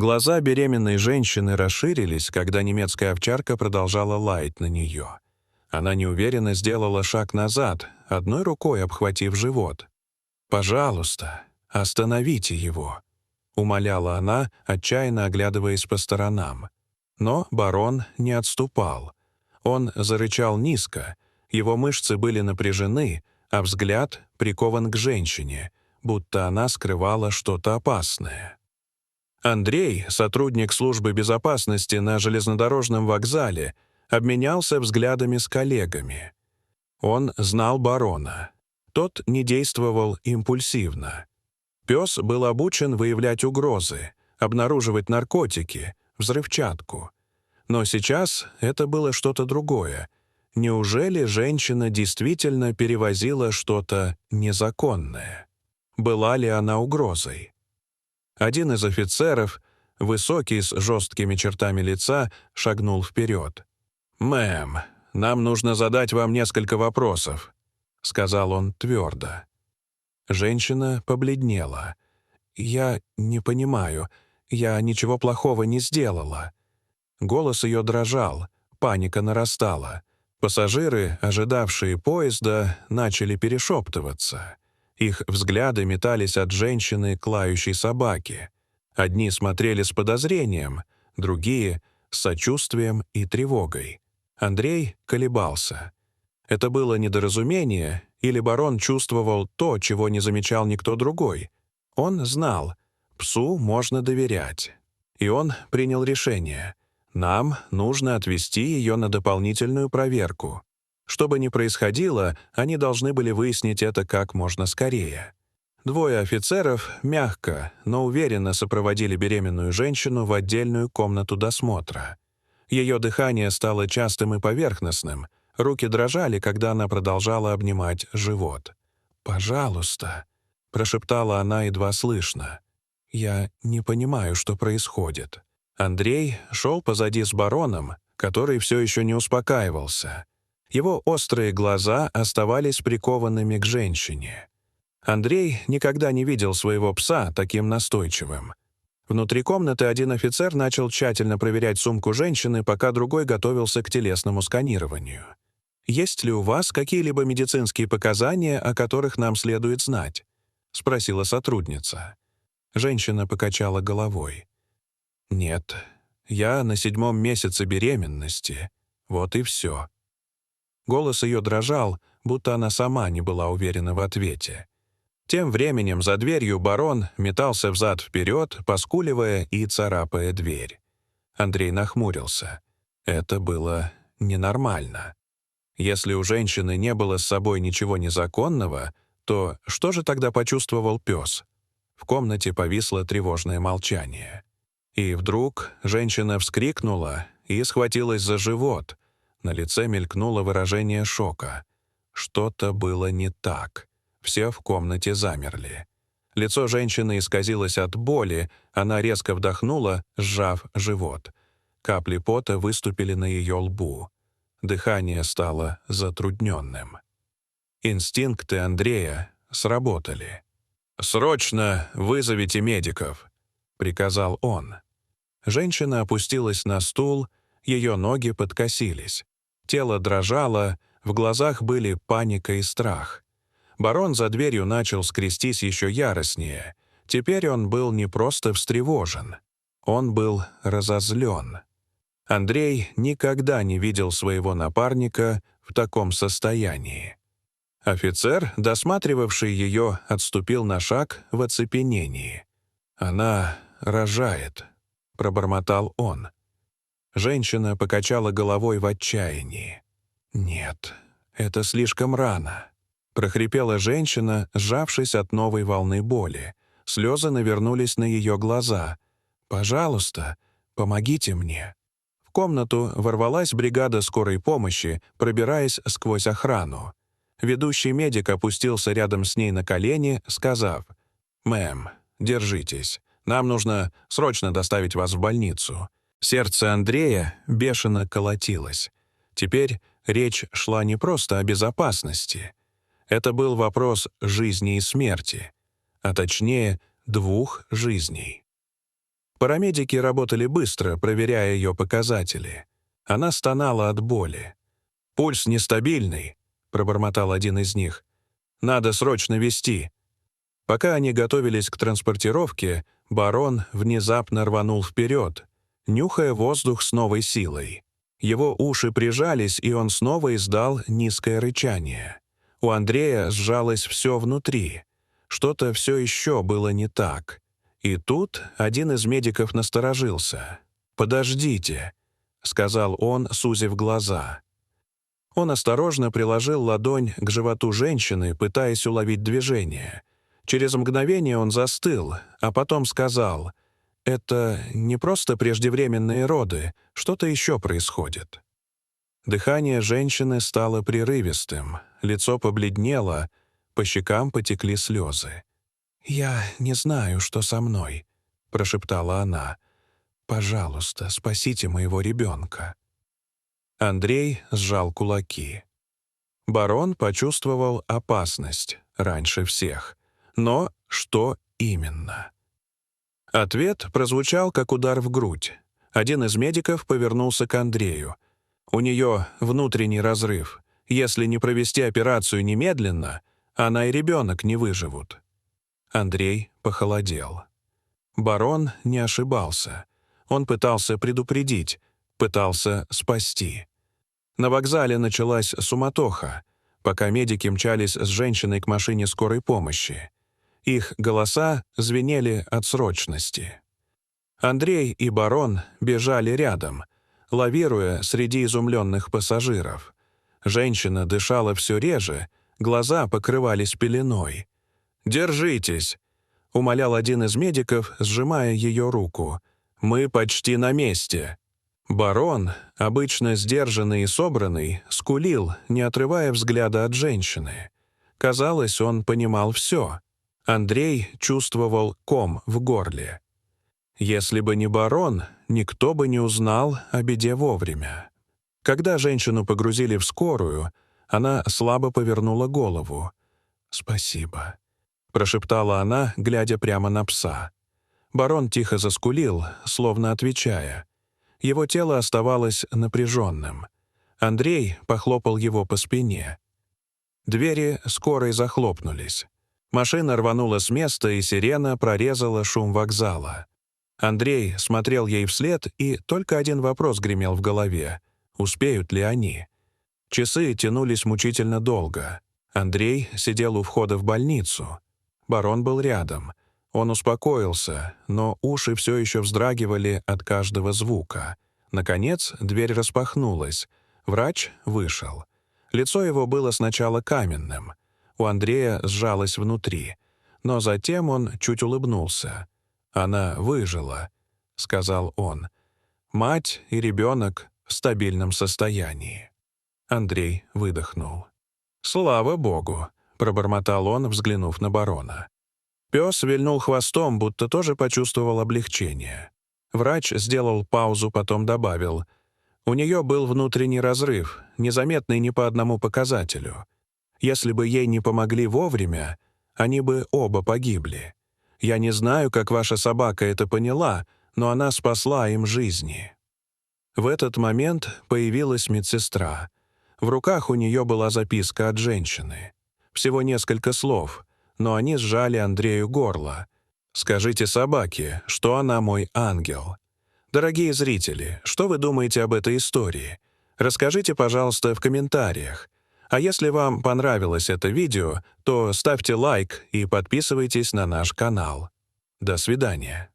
Глаза беременной женщины расширились, когда немецкая овчарка продолжала лаять на нее. Она неуверенно сделала шаг назад, одной рукой обхватив живот. «Пожалуйста, остановите его», — умоляла она, отчаянно оглядываясь по сторонам. Но барон не отступал. Он зарычал низко, его мышцы были напряжены, а взгляд прикован к женщине, будто она скрывала что-то опасное. Андрей, сотрудник службы безопасности на железнодорожном вокзале, обменялся взглядами с коллегами. Он знал барона. Тот не действовал импульсивно. Пес был обучен выявлять угрозы, обнаруживать наркотики, взрывчатку. Но сейчас это было что-то другое. Неужели женщина действительно перевозила что-то незаконное? Была ли она угрозой? Один из офицеров, высокий, с жесткими чертами лица, шагнул вперед. «Мэм, нам нужно задать вам несколько вопросов», — сказал он твердо. Женщина побледнела. «Я не понимаю. Я ничего плохого не сделала». Голос ее дрожал, паника нарастала. Пассажиры, ожидавшие поезда, начали перешептываться. Их взгляды метались от женщины к лающей собаке. Одни смотрели с подозрением, другие — с сочувствием и тревогой. Андрей колебался. Это было недоразумение, или барон чувствовал то, чего не замечал никто другой. Он знал, псу можно доверять. И он принял решение. Нам нужно отвезти ее на дополнительную проверку. Что бы ни происходило, они должны были выяснить это как можно скорее. Двое офицеров мягко, но уверенно сопроводили беременную женщину в отдельную комнату досмотра. Ее дыхание стало частым и поверхностным, руки дрожали, когда она продолжала обнимать живот. «Пожалуйста», — прошептала она едва слышно. «Я не понимаю, что происходит». Андрей шел позади с бароном, который все еще не успокаивался. Его острые глаза оставались прикованными к женщине. Андрей никогда не видел своего пса таким настойчивым. Внутри комнаты один офицер начал тщательно проверять сумку женщины, пока другой готовился к телесному сканированию. «Есть ли у вас какие-либо медицинские показания, о которых нам следует знать?» — спросила сотрудница. Женщина покачала головой. «Нет, я на 7-м месяце беременности. Вот и все». Голос ее дрожал, будто она сама не была уверена в ответе. Тем временем за дверью барон метался взад-вперед, поскуливая и царапая дверь. Андрей нахмурился. Это было ненормально. Если у женщины не было с собой ничего незаконного, то что же тогда почувствовал пес? В комнате повисло тревожное молчание. И вдруг женщина вскрикнула и схватилась за живот. На лице мелькнуло выражение шока. Что-то было не так. Все в комнате замерли. Лицо женщины исказилось от боли, она резко вдохнула, сжав живот. Капли пота выступили на ее лбу. Дыхание стало затрудненным. Инстинкты Андрея сработали. «Срочно вызовите медиков», — приказал он. Женщина опустилась на стул, ее ноги подкосились. Тело дрожало, в глазах были паника и страх. Барон за дверью начал скрестись еще яростнее. Теперь он был не просто встревожен. Он был разозлен. Андрей никогда не видел своего напарника в таком состоянии. Офицер, досматривавший ее, отступил на шаг в оцепенении. «Она рожает», — пробормотал он. Женщина покачала головой в отчаянии. «Нет, это слишком рано», — прохрипела женщина, сжавшись от новой волны боли. Слезы навернулись на ее глаза. «Пожалуйста, помогите мне». В комнату ворвалась бригада скорой помощи, пробираясь сквозь охрану. Ведущий медик опустился рядом с ней на колени, сказав: «Мэм, держитесь. Нам нужно срочно доставить вас в больницу». Сердце Андрея бешено колотилось. Теперь речь шла не просто о безопасности. Это был вопрос жизни и смерти, а точнее 2 жизней. Парамедики работали быстро, проверяя ее показатели. Она стонала от боли. «Пульс нестабильный», — пробормотал один из них. «Надо срочно везти». Пока они готовились к транспортировке, барон внезапно рванул вперед, нюхая воздух с новой силой. Его уши прижались, и он снова издал низкое рычание. У Андрея сжалось все внутри. Что-то все еще было не так. И тут один из медиков насторожился. «Подождите», — сказал он, сузив глаза. Он осторожно приложил ладонь к животу женщины, пытаясь уловить движение. Через мгновение он застыл, а потом сказал: «Это не просто преждевременные роды, что-то еще происходит». Дыхание женщины стало прерывистым, лицо побледнело, по щекам потекли слезы. «Я не знаю, что со мной», — прошептала она. «Пожалуйста, спасите моего ребенка». Андрей сжал кулаки. Барон почувствовал опасность раньше всех. Но что именно? Ответ прозвучал, как удар в грудь. Один из медиков повернулся к Андрею. «У нее внутренний разрыв. Если не провести операцию немедленно, она и ребенок не выживут». Андрей похолодел. Барон не ошибался. Он пытался предупредить, пытался спасти. На вокзале началась суматоха, пока медики мчались с женщиной к машине скорой помощи. Их голоса звенели от срочности. Андрей и барон бежали рядом, лавируя среди изумленных пассажиров. Женщина дышала все реже, глаза покрывались пеленой. «Держитесь!» — умолял один из медиков, сжимая ее руку. «Мы почти на месте». Барон, обычно сдержанный и собранный, скулил, не отрывая взгляда от женщины. Казалось, он понимал все. Андрей чувствовал ком в горле. Если бы не барон, никто бы не узнал о беде вовремя. Когда женщину погрузили в скорую, она слабо повернула голову. «Спасибо», — прошептала она, глядя прямо на пса. Барон тихо заскулил, словно отвечая. Его тело оставалось напряженным. Андрей похлопал его по спине. Двери скорой захлопнулись. Машина рванула с места, и сирена прорезала шум вокзала. Андрей смотрел ей вслед, и только один вопрос гремел в голове. Успеют ли они? Часы тянулись мучительно долго. Андрей сидел у входа в больницу. Барон был рядом. Он успокоился, но уши все еще вздрагивали от каждого звука. Наконец, дверь распахнулась. Врач вышел. Лицо его было сначала каменным. У Андрея сжалось внутри. Но затем он чуть улыбнулся. «Она выжила», — сказал он. «Мать и ребенок в стабильном состоянии». Андрей выдохнул. «Слава Богу», — пробормотал он, взглянув на барона. Пес вильнул хвостом, будто тоже почувствовал облегчение. Врач сделал паузу, потом добавил: «У нее был внутренний разрыв, незаметный ни по одному показателю. Если бы ей не помогли вовремя, они бы оба погибли. Я не знаю, как ваша собака это поняла, но она спасла им жизни». В этот момент появилась медсестра. В руках у нее была записка от женщины. Всего несколько слов, но они сжали Андрею горло. «Скажите собаке, что она мой ангел». Дорогие зрители, что вы думаете об этой истории? Расскажите, пожалуйста, в комментариях. А если вам понравилось это видео, то ставьте лайк и подписывайтесь на наш канал. До свидания.